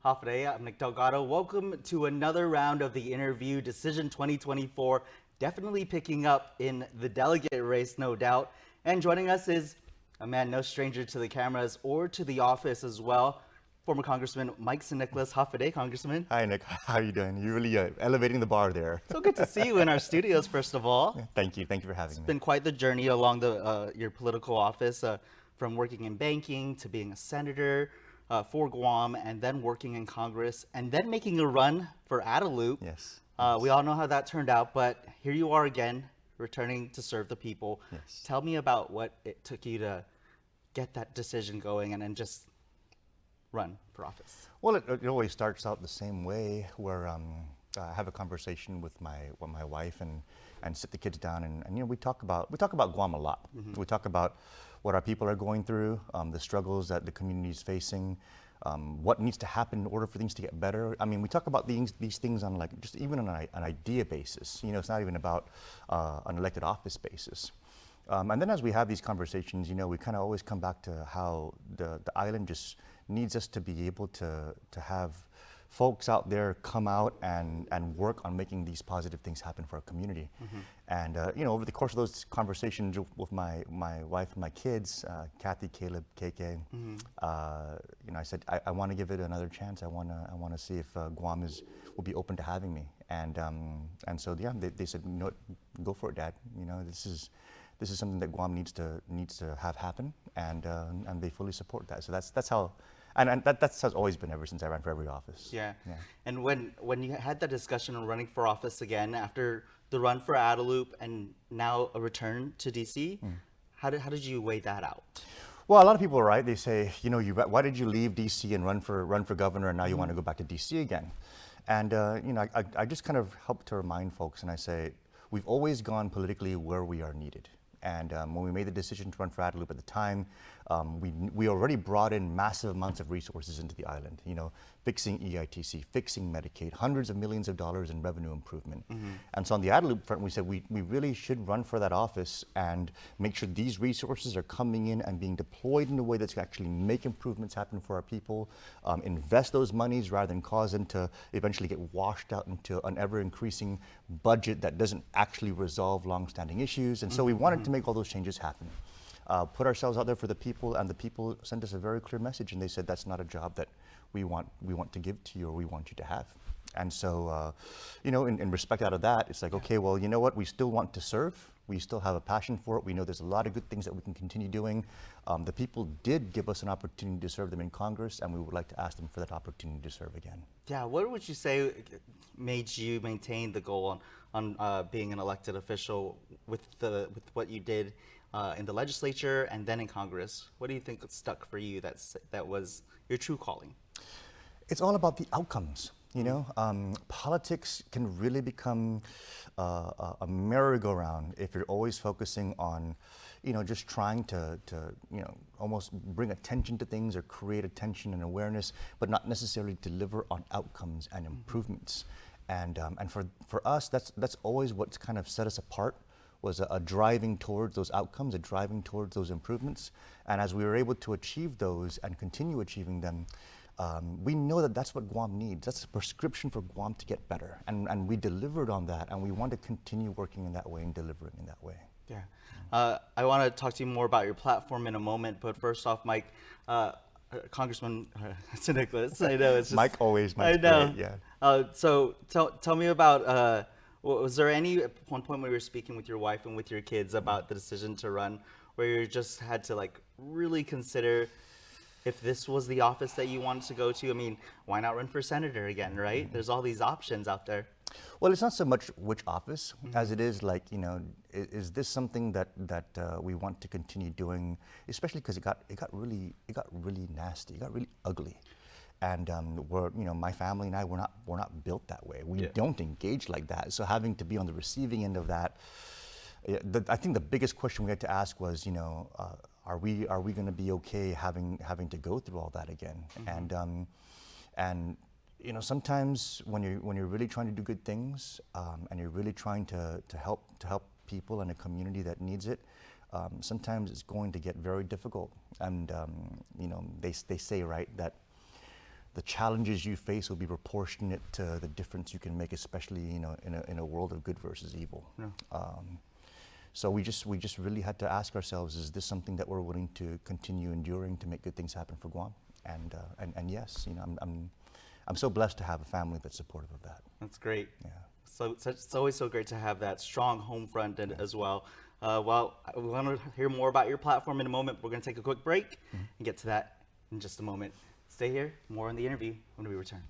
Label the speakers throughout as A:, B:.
A: Hafide, I'm Nick Delgado. Welcome to another round of the interview Decision 2024. Definitely picking up in the delegate race, no doubt. And joining us is a man no stranger to the cameras or to the office as well. Former Congressman Mike San Nicolas. Hafide, Congressman.
B: Hi, Nick. How are you doing? You're really elevating the bar there.
A: So good to see you in our studios, first of all.
B: Thank you. Thank you for having
A: It's
B: me.
A: been quite the journey along your political office, from working in banking to being a senator for Guam, and then working in Congress, and then making a run for Adelup.
B: Yes.
A: We all know how that turned out, but here you are again, returning to serve the people.
B: Yes.
A: Tell me about what it took you to get that decision going and then just run for office.
B: Well, it always starts out the same way, where I have a conversation with my wife and sit the kids down and we talk about Guam a lot.
A: Mm-hmm.
B: We talk about what our people are going through, the struggles that the community is facing, what needs to happen in order for things to get better. I mean, we talk about these things on just even on an idea basis. It's not even about an elected office basis. And then as we have these conversations, we kind of always come back to how the island just needs us to be able to have folks out there come out and work on making these positive things happen for our community. Mm-hmm. And over the course of those conversations with my wife and my kids, Kathy, Caleb, KK, mm-hmm. I said I want to give it another chance. I want to see if Guam will be open to having me. And so yeah, they said, go for it, Dad. This is something that Guam needs to have happen, and they fully support that. So that's how. And that has always been ever since I ran for every office.
A: Yeah. And when you had that discussion on running for office again after the run for Adelup and now a return to DC, how did you weigh that out?
B: Well, a lot of people are right. They say, why did you leave DC and run for governor, and now you want to go back to DC again? And I just kind of help to remind folks, and I say we've always gone politically where we are needed. And when we made the decision to run for Adelup at the time, we already brought in massive amounts of resources into the island, fixing EITC, fixing Medicaid, hundreds of millions of dollars in revenue improvement. Mm-hmm. And so on the Adelup front, we said we really should run for that office and make sure these resources are coming in and being deployed in a way that's going to actually make improvements happen for our people, invest those monies rather than cause them to eventually get washed out into an ever-increasing budget that doesn't actually resolve long-standing issues. And so we wanted to make all those changes happen. Put ourselves out there for the people, and the people sent us a very clear message, and they said that's not a job that we want to give to you or we want you to have. And so, in respect out of that, it's like, okay, well, you know what? We still want to serve. We still have a passion for it. We know there's a lot of good things that we can continue doing. The people did give us an opportunity to serve them in Congress, and we would like to ask them for that opportunity to serve again.
A: Yeah, what would you say made you maintain the goal on being an elected official with what you did in the legislature and then in Congress? What do you think stuck for you that was your true calling?
B: It's all about the outcomes. Politics can really become a merry-go-round if you're always focusing on, just trying to almost bring attention to things or create attention and awareness, but not necessarily deliver on outcomes and improvements. And for us, that's always what's kind of set us apart, was a driving towards those outcomes, a driving towards those improvements. And as we were able to achieve those and continue achieving them, we know that that's what Guam needs. That's a prescription for Guam to get better. And we delivered on that, and we want to continue working in that way and delivering in that way.
A: Yeah. I want to talk to you more about your platform in a moment, but first off, Mike, Congressman San Nicolas, I know it's just...
B: Mike's
A: I know.
B: great, yeah.
A: So tell me about, was there any one point where you were speaking with your wife and with your kids about the decision to run, where you just had to really consider if this was the office that you wanted to go to? I mean, why not run for senator again, right? Mm-hmm. There's all these options out there.
B: Well, it's not so much which office as it is is this something that we want to continue doing, especially because it got really nasty, it got really ugly. And my family and I, we're not built that way. We don't engage like that. So having to be on the receiving end of that, I think the biggest question we had to ask was, are we going to be okay having to go through all that again? Mm-hmm. And sometimes when you're really trying to do good things, and you're really trying to help people in a community that needs it, sometimes it's going to get very difficult. And they say, right, that the challenges you face will be proportionate to the difference you can make, especially in a world of good versus evil. So we just really had to ask ourselves: is this something that we're willing to continue enduring to make good things happen for Guam? And yes, I'm so blessed to have a family that's supportive of that.
A: That's great.
B: Yeah.
A: So it's always so great to have that strong home front as well. Well, we want to hear more about your platform in a moment. We're going to take a quick break and get to that in just a moment. Stay here. More on the interview when we return.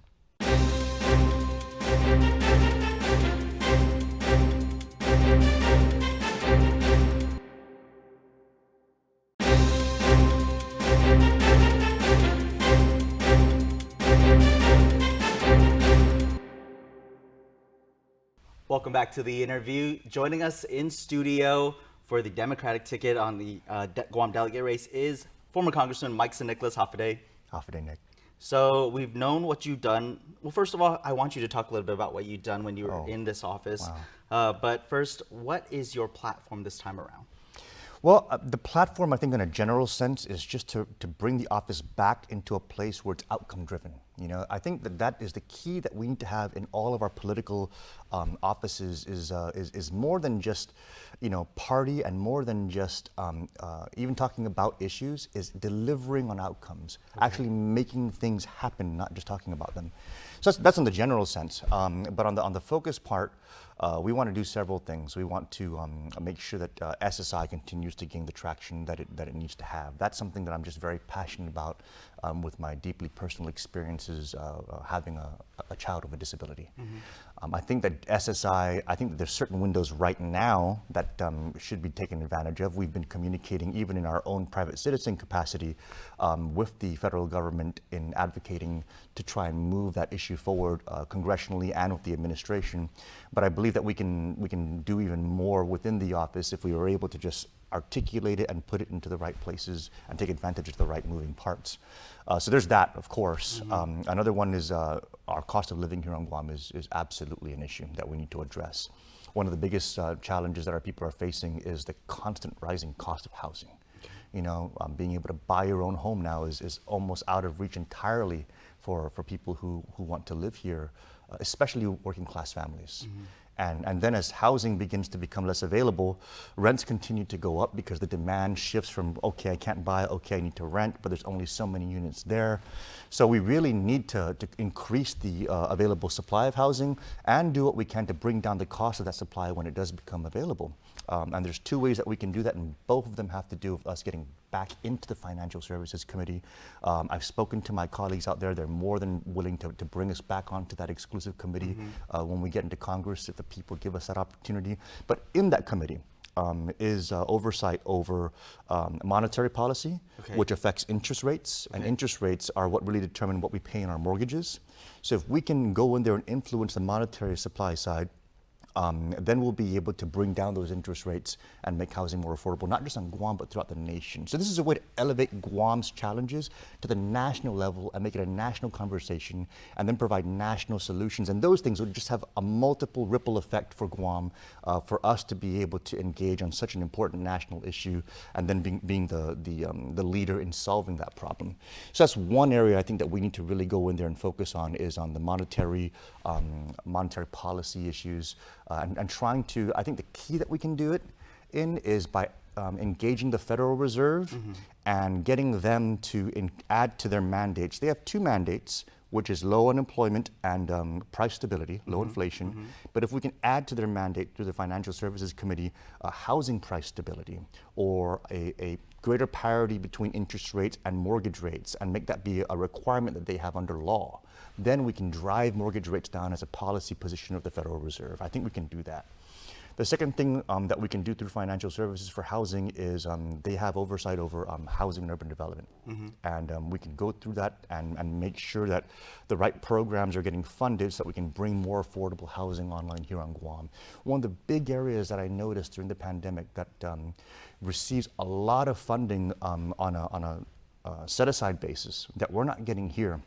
A: Welcome back to the interview. Joining us in studio for the Democratic ticket on the Guam delegate race is former Congressman Mike San Nicolas. Hafaday.
B: Hafaday, Nick.
A: So we've known what you've done. Well, first of all, I want you to talk a little bit about what you've done when you were in this office.
B: Wow.
A: But first, what is your platform this time around?
B: Well, the platform, I think, in a general sense, is just to bring the office back into a place where it's outcome driven. I think that is the key that we need to have in all of our political offices is more than just, party, and more than just even talking about issues, is delivering on outcomes, actually making things happen, not just talking about them. So that's in the general sense. But on the focus part, we want to do several things. We want to make sure that SSI continues to gain the traction that it needs to have. That's something that I'm just very passionate about with my deeply personal experiences having a child with a disability. I think that SSI, I think that there's certain windows right now that should be taken advantage of. We've been communicating even in our own private citizen capacity with the federal government in advocating to try and move that issue forward congressionally and with the administration. But I believe that we can do even more within the office if we were able to just articulate it and put it into the right places and take advantage of the right moving parts. So there's that, of course. Another one is our cost of living here on Guam is absolutely an issue that we need to address. One of the biggest challenges that our people are facing is the constant rising cost of housing. Being able to buy your own home now is almost out of reach entirely for people who want to live here, especially working class families. And then as housing begins to become less available, rents continue to go up because the demand shifts from, okay, I can't buy, okay, I need to rent, but there's only so many units there. So we really need to increase the available supply of housing and do what we can to bring down the cost of that supply when it does become available. And there's two ways that we can do that, and both of them have to do with us getting back into the Financial Services Committee. I've spoken to my colleagues out there. They're more than willing to bring us back onto that exclusive committee when we get into Congress, if the people give us that opportunity. But in that committee is oversight over monetary policy, which affects interest rates. And interest rates are what really determine what we pay in our mortgages. So if we can go in there and influence the monetary supply side, then we'll be able to bring down those interest rates and make housing more affordable, not just on Guam, but throughout the nation. So this is a way to elevate Guam's challenges to the national level and make it a national conversation, and then provide national solutions. And those things would just have a multiple ripple effect for Guam, for us to be able to engage on such an important national issue, and then being the leader in solving that problem. So that's one area I think that we need to really go in there and focus on, is on the monetary policy issues. And trying to, I think the key that we can do it in is by engaging the Federal Reserve and getting them to add to their mandates. They have two mandates, which is low unemployment and price stability, low inflation. But if we can add to their mandate through the Financial Services Committee, housing price stability, or a greater parity between interest rates and mortgage rates, and make that be a requirement that they have under law, then we can drive mortgage rates down as a policy position of the Federal Reserve. I think we can do that. The second thing that we can do through financial services for housing is they have oversight over housing and urban development. And we can go through that and make sure that the right programs are getting funded so that we can bring more affordable housing online here on Guam. One of the big areas that I noticed during the pandemic that receives a lot of funding on a set-aside basis that we're not getting here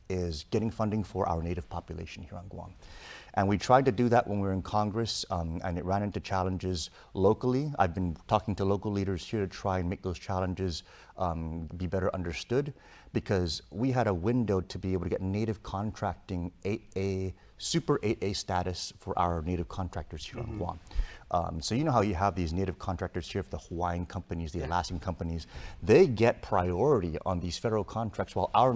B: is getting funding for our native population here on Guam. And we tried to do that when we were in Congress, and it ran into challenges locally. I've been talking to local leaders here to try and make those challenges be better understood, because we had a window to be able to get native contracting 8A, super 8A status for our native contractors here on Guam. So you know how you have these native contractors here for the Hawaiian companies, the Alaskan companies, they get priority on these federal contracts, while our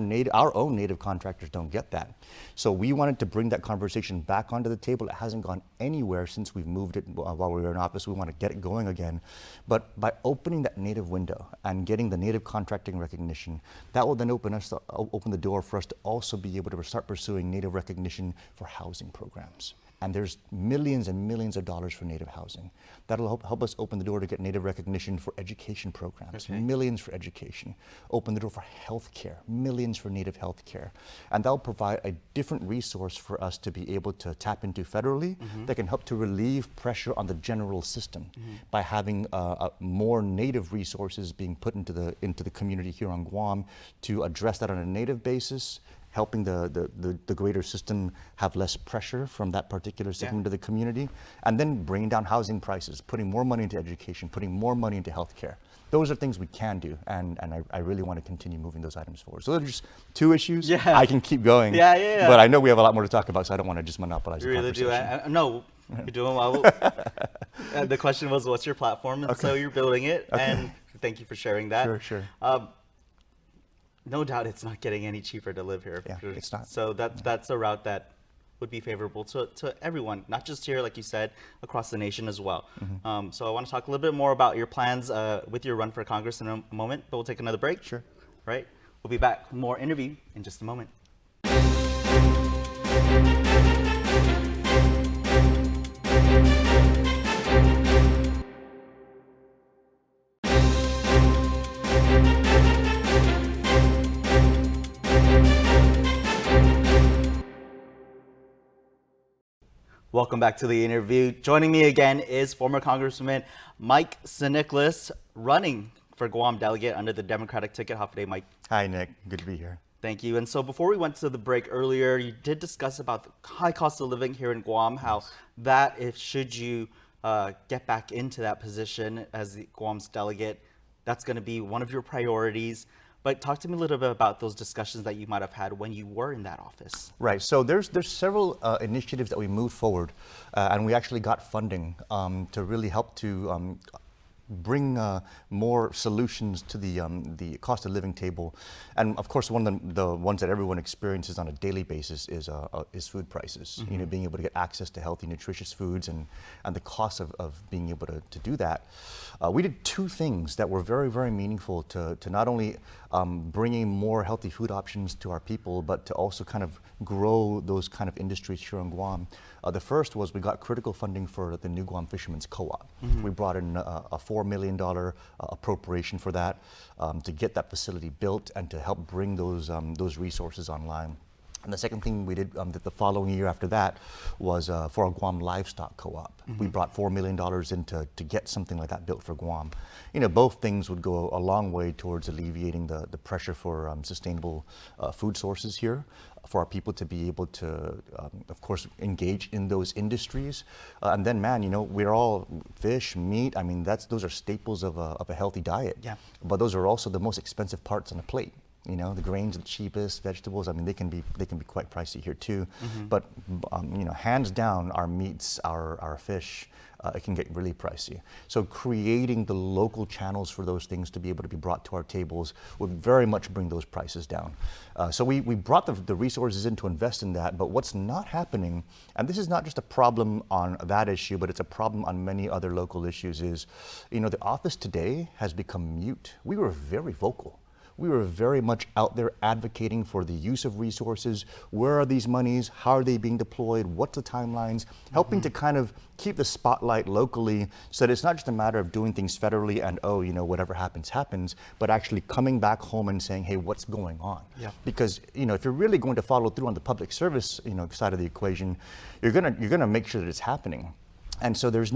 B: own native contractors don't get that. So we wanted to bring that conversation back onto the table. It hasn't gone anywhere since we've moved it while we were in office. We want to get it going again. But by opening that native window and getting the native contracting recognition, that will then open the door for us to also be able to start pursuing native recognition for housing programs. And there's millions and millions of dollars for native housing. That'll help us open the door to get native recognition for education programs, millions for education. Open the door for healthcare, millions for native healthcare. And that'll provide a different resource for us to be able to tap into federally that can help to relieve pressure on the general system by having more native resources being put into the community here on Guam to address that on a native basis, helping the greater system have less pressure from that particular segment of the community, and then bringing down housing prices, putting more money into education, putting more money into healthcare. Those are things we can do, and I really want to continue moving those items forward. So those are just two issues. I can keep going. But I know we have a lot more to talk about, so I don't want to just monopolize the conversation.
A: You really do. No, you're doing well. The question was, what's your platform? And so you're building it, and thank you for sharing that.
B: Sure.
A: No doubt it's not getting any cheaper to live here.
B: Yeah, it's not.
A: So that's a route that would be favorable to everyone, not just here, like you said, across the nation as well. So I want to talk a little bit more about your plans with your run for Congress in a moment, but we'll take another break.
B: Sure.
A: Right? We'll be back with more interview in just a moment. Welcome back to the interview. Joining me again is former Congressman Mike San Nicolas, running for Guam delegate under the Democratic ticket. How day, Mike?
B: Hi, Nick. Good to be here.
A: Thank you. And so before we went to the break earlier, you did discuss about the high cost of living here in Guam, how that, if should you get back into that position as the Guam's delegate, that's going to be one of your priorities. But talk to me a little bit about those discussions that you might have had when you were in that office.
B: Right. So there's several initiatives that we moved forward, and we actually got funding to really help to bring more solutions to the cost of living table. And of course, one of the ones that everyone experiences on a daily basis is food prices. You know, being able to get access to healthy, nutritious foods, and the cost of being able to do that. We did two things that were very, very meaningful to not only bringing more healthy food options to our people, but to also kind of grow those kind of industries here on Guam. The first was we got critical funding for the New Guam Fishermen's Co-op. We brought in a $4 million appropriation for that to get that facility built and to help bring those resources online. And the second thing we did the following year after that was for our Guam Livestock Co-op. We brought $4 million in to get something like that built for Guam. You know, both things would go a long way towards alleviating the pressure for sustainable food sources here, for our people to be able to, of course, engage in those industries. And then, man, you know, we're all fish, meat. I mean, those are staples of a healthy diet. Yeah. But those are also the most expensive parts on the plate. You know, the grains are the cheapest, vegetables, I mean, they can be quite pricey here too. But, you know, hands down, our meats, our fish, it can get really pricey. So creating the local channels for those things to be able to be brought to our tables would very much bring those prices down. So we brought the resources in to invest in that, but what's not happening, and this is not just a problem on that issue, but it's a problem on many other local issues, is, you know, the office today has become mute. We were very vocal. We were very much out there advocating for the use of resources. Where are these monies? How are they being deployed? What's the timelines? Helping to kind of keep the spotlight locally so that it's not just a matter of doing things federally and, oh, you know, whatever happens, happens, but actually coming back home and saying, hey, what's going on? Yeah. Because, you know, if you're really going to follow through on the public service, you know, side of the equation, you're gonna make sure that it's happening. And so there's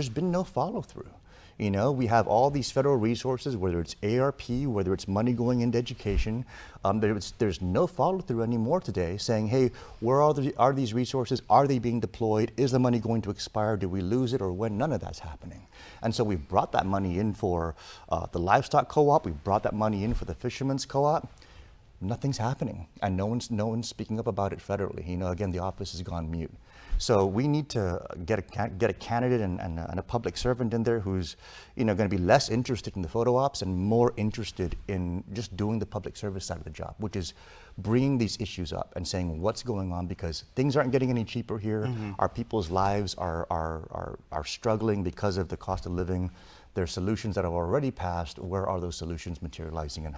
B: been no follow through. You know, we have all these federal resources, whether it's ARP, whether it's money going into education. There's no follow through anymore today saying, hey, where are these resources? Are they being deployed? Is the money going to expire? Do we lose it or when? None of that's happening. And so we've brought that money in for the livestock co-op. We've brought that money in for the fishermen's co-op. Nothing's happening, and no one's speaking up about it federally. You know, again, the office has gone mute. So we need to get a candidate and a public servant in there who's, you know, going to be less interested in the photo ops and more interested in just doing the public service side of the job, which is bringing these issues up and saying what's going on, because things aren't getting any cheaper here. Our people's lives are struggling because of the cost of living. There's solutions that have already passed. Where are those solutions materializing, and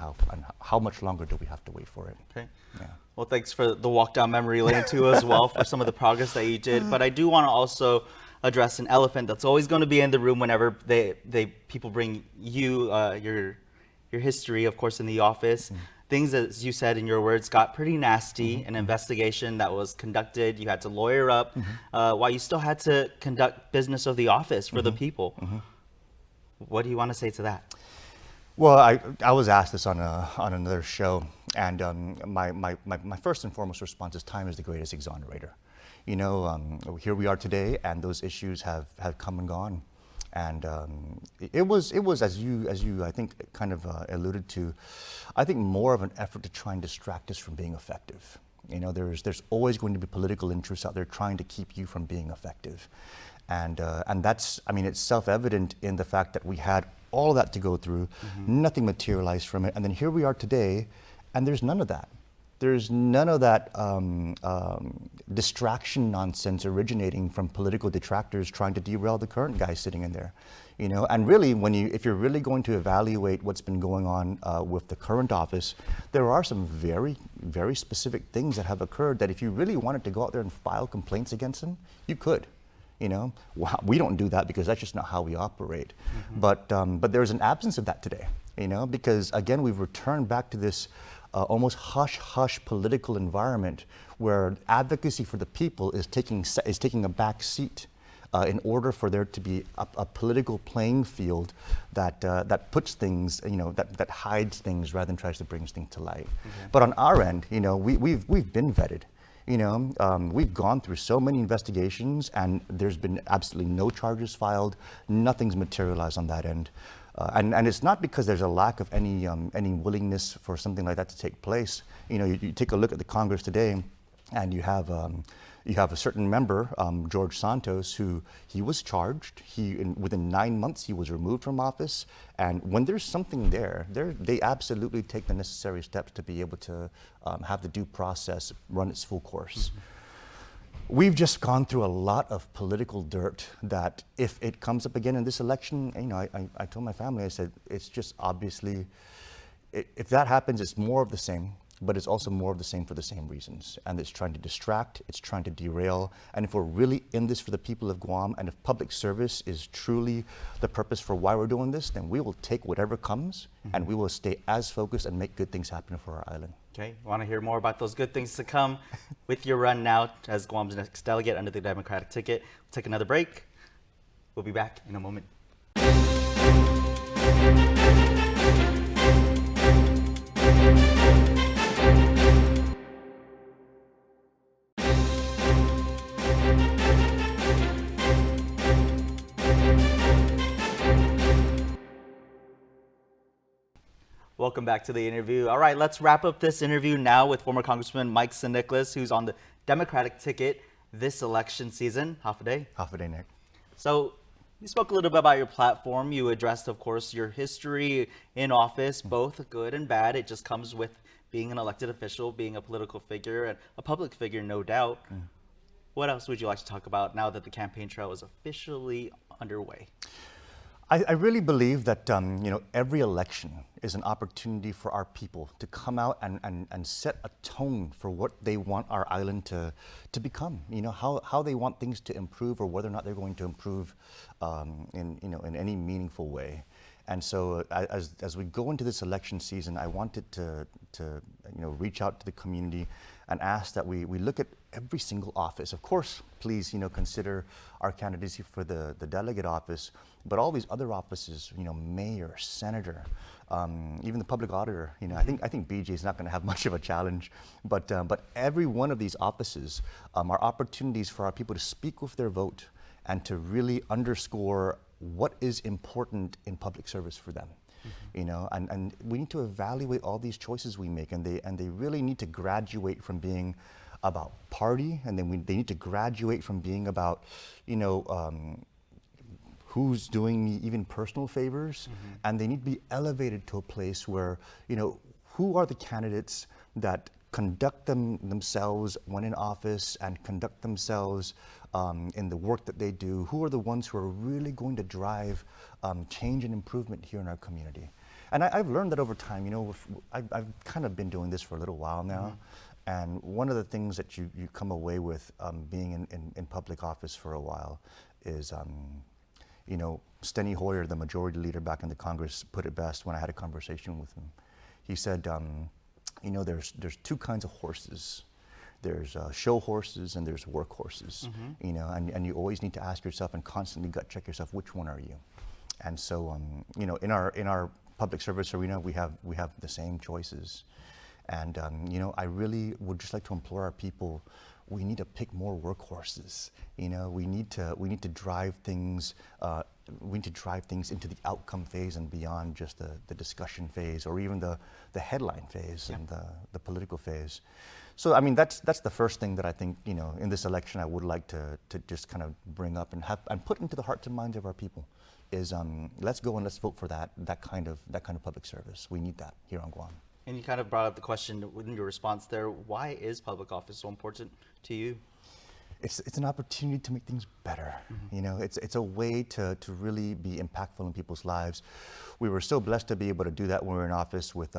B: how much longer do we have to wait for it?
A: Okay.
B: Yeah.
A: Well, thanks for the walk down memory lane too, as well, for some of the progress that you did. But I do want to also address an elephant that's always going to be in the room whenever people bring you your history, of course, in the office. Things, as you said in your words, got pretty nasty. An investigation that was conducted, you had to lawyer up, while you still had to conduct business of the office for the people. What do you want to say to that?
B: Well, I was asked this on another show, and my first and foremost response is time is the greatest exonerator. You know, here we are today, and those issues have come and gone, and it was as you I think kind of alluded to, I think more of an effort to try and distract us from being effective. You know, there's always going to be political interests out there trying to keep you from being effective. And that's, I mean, it's self-evident in the fact that we had all of that to go through, nothing materialized from it, and then here we are today, and there's none of that. There's none of that distraction nonsense originating from political detractors trying to derail the current guy sitting in there. You know, and really, if you're really going to evaluate what's been going on with the current office, there are some very, very specific things that have occurred that if you really wanted to go out there and file complaints against them, you could. You know, we don't do that because that's just not how we operate. But there's an absence of that today. You know, because again, we've returned back to this almost hush-hush political environment where advocacy for the people is taking a back seat in order for there to be a political playing field that puts things, you know, that hides things rather than tries to bring things to light. But on our end, you know, we've been vetted. You know, we've gone through so many investigations, and there's been absolutely no charges filed. Nothing's materialized on that end, and it's not because there's a lack of any willingness for something like that to take place. You know, you take a look at the Congress today, and you have a certain member, George Santos, who he was charged. Within 9 months, he was removed from office. And when there's something there, they absolutely take the necessary steps to be able to have the due process run its full course. We've just gone through a lot of political dirt that if it comes up again in this election, you know, I told my family, I said, it's just obviously, if that happens, it's more of the same. But it's also more of the same for the same reasons. And it's trying to distract, it's trying to derail. And if we're really in this for the people of Guam, and if public service is truly the purpose for why we're doing this, then we will take whatever comes, and we will stay as focused and make good things happen for our island.
A: Okay, want to hear more about those good things to come with your run now as Guam's next delegate under the Democratic ticket. We'll take another break. We'll be back in a moment. Welcome back to the interview. All right, let's wrap up this interview now with former Congressman Mike San Nicolas, who's on the Democratic ticket this election season. Half a day?
B: Half a day, Nick.
A: So you spoke a little bit about your platform. You addressed, of course, your history in office, both good and bad. It just comes with being an elected official, being a political figure, and a public figure, no doubt. What else would you like to talk about now that the campaign trail is officially underway?
B: I really believe that you know, every election is an opportunity for our people to come out and set a tone for what they want our island to become. You know, how they want things to improve, or whether or not they're going to improve in any meaningful way. And so as we go into this election season, I wanted to reach out to the community and ask that we look at every single office. Of course, please consider our candidacy for the delegate office, but all these other offices, mayor, senator, even the public auditor. I think BJ is not going to have much of a challenge, but every one of these offices are opportunities for our people to speak with their vote and to really underscore what is important in public service for them. And we need to evaluate all these choices we make, and they really need to graduate from being about party, and then they need to graduate from being about who's doing me even personal favors, and they need to be elevated to a place where who are the candidates that conduct themselves when in office and conduct themselves in the work that they do. Who are the ones who are really going to drive change and improvement here in our community? And I've learned that over time. I've kind of been doing this for a little while now. And one of the things that you come away with being in public office for a while is, Steny Hoyer, the majority leader back in the Congress, put it best when I had a conversation with him. He said, there's two kinds of horses. There's show horses and there's workhorses. And you always need to ask yourself and constantly gut check yourself, which one are you? And so, in our public service arena, we have the same choices. And I really would just like to implore our people, we need to pick more workhorses. We need to drive things. We need to drive things into the outcome phase and beyond just the discussion phase or even the headline phase and the political phase. So I mean that's the first thing that I think in this election I would like to just kind of bring up and put into the hearts and minds of our people is let's go and let's vote for that kind of public service. We need that here on Guam.
A: And you kind of brought up the question within your response there. Why is public office so important to you?
B: It's an opportunity to make things better. It's a way to really be impactful in people's lives. We were so blessed to be able to do that when we were in office with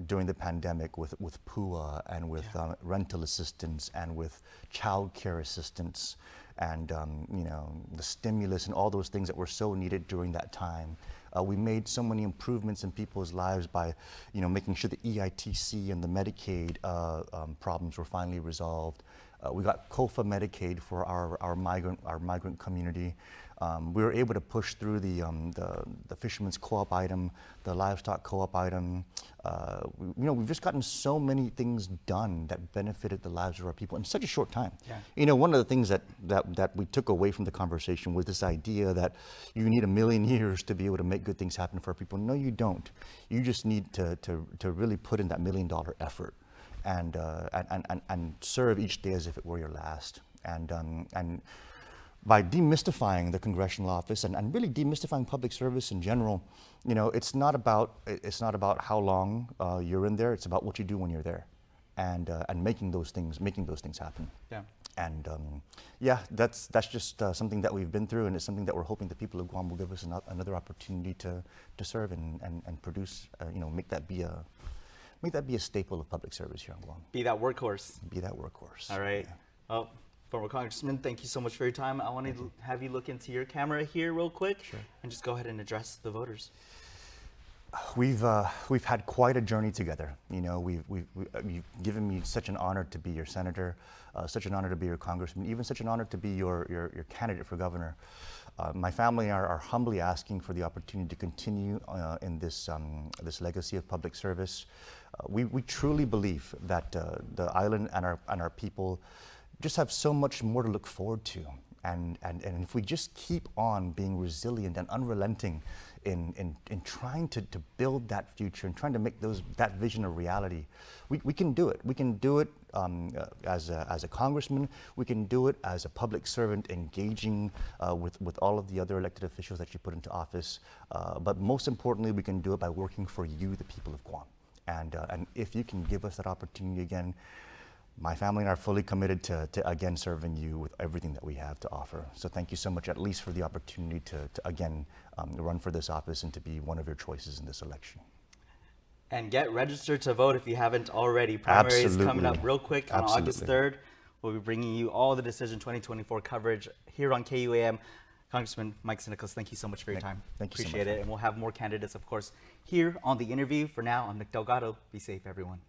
B: during the pandemic with PUA and with rental assistance and with child care assistance and the stimulus and all those things that were so needed during that time. We made so many improvements in people's lives by making sure the EITC and the Medicaid problems were finally resolved. We got COFA Medicaid for our migrant community. We were able to push through the fisherman's co-op item, the livestock co-op item. We've just gotten so many things done that benefited the lives of our people in such a short time. One of the things that we took away from the conversation was this idea that you need 1,000,000 years to be able to make good things happen for our people. No, you don't. You just need to really put in that $1,000,000 effort and serve each day as if it were your last. And by demystifying the congressional office and really demystifying public service in general, it's not about how long you're in there. It's about what you do when you're there, and making those things happen.
A: Yeah.
B: And that's just something that we've been through, and it's something that we're hoping the people of Guam will give us another opportunity to serve and produce. Make that be a staple of public service here in Guam.
A: Be that workhorse.
B: Be that workhorse.
A: All right.
B: Yeah.
A: Well, former Congressman, thank you so much for your time. I want to have you look into your camera here real quick and just go ahead and address the voters.
B: We've had quite a journey together. You've given me such an honor to be your senator, such an honor to be your congressman, even such an honor to be your candidate for governor. My family are humbly asking for the opportunity to continue in this legacy of public service. We truly believe that the island and our people just have so much more to look forward to. And if we just keep on being resilient and unrelenting in trying to build that future and trying to make that vision a reality, we can do it. We can do it as a congressman. We can do it as a public servant, engaging with all of the other elected officials that you put into office. But most importantly, we can do it by working for you, the people of Guam. And if you can give us that opportunity again, my family and I are fully committed to again serving you with everything that we have to offer. So thank you so much, at least for the opportunity to again run for this office and to be one of your choices in this election.
A: And get registered to vote if you haven't already. Primary is coming up real quick on August 3rd. We'll be bringing you all the Decision 2024 coverage here on KUAM. Congressman Mike San Nicolas, thank you so much for your time.
B: Thank you so much,
A: Appreciate it.
B: Mike.
A: And we'll have more candidates, of course, here on the interview. For now, I'm Nick Delgado. Be safe, everyone.